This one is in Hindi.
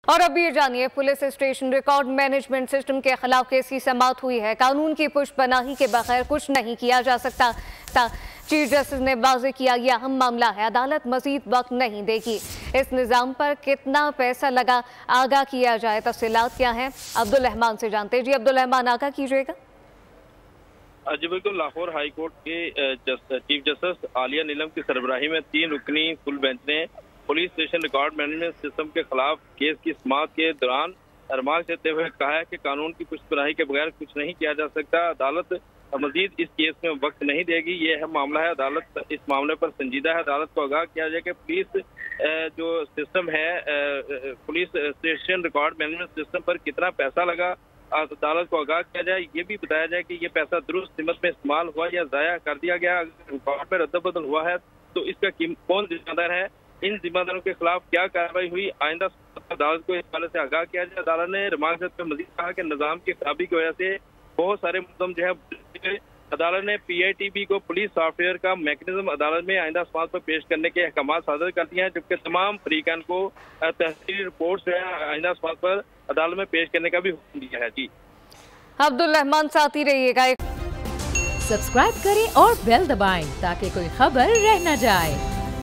और अब ये जानिए, police station record management system के खिलाफ केस की समाअत हुई है। कानून की पुष्पनाही के बगैर कुछ नहीं किया जा सकता। चीफ जस्टिस ने वाज़ेह किया, यह अहम मामला है, अदालत मजीद वक्त नहीं देगी। इस निज़ाम पर कितना पैसा लगा, आगाह किया जाए। तफसीलात क्या हैं, अब्दुल रहमान से जानते हैं। जी अब्दुल रहमान, आगाह कीजिएगा। जी बिल्कुल, लाहौर हाई कोर्ट के चीफ जस्टिस आलिया नीलम की सरबराही में 3 रुकनी फुल बेंच ने police station record management system के खिलाफ केस की समाअत के दौरान रिमार्क देते हुए कहा है कि कानून की पुष्पनाही के बगैर कुछ नहीं किया जा सकता। अदालत मजीद इस केस में वक्त नहीं देगी। ये है मामला है, अदालत इस मामले पर संजीदा है। अदालत को आगाह किया जाए कि पुलिस जो सिस्टम है, police station record management system पर कितना पैसा लगा, अदालत को आगाह किया जाए। ये भी बताया जाए कि ये पैसा दुरुस्त कीमत में इस्तेमाल हुआ या जाया कर दिया गया। अगर रिकॉर्ड में रद्द-बदल हुआ है तो इसका कौन जिम्मेदार है, इन जिम्मेदारों के खिलाफ क्या कार्रवाई हुई, आइंदा अदालत को इस बारे से आगाह किया जाए। अदालत ने रिमार्क देते हुए मजीद कहा कि निजाम की खराबी की वजह से बहुत सारे मुकदम जो है, अदालत ने PITB को पुलिस सॉफ्टवेयर का मैकेनिज्म अदालत में आइंदा समाअत पर पेश करने के अहकाम सादर कर दिए हैं, जबकि तमाम फरीकान को तहसीली रिपोर्ट जो है आइंदा समाअत पर अदालत में पेश करने का भी हुक्म दिया है। जी अब्दुल रहमान, साथ ही रहिएगा। सब्सक्राइब करें और बेल दबाएं ताकि कोई खबर रह न जाए।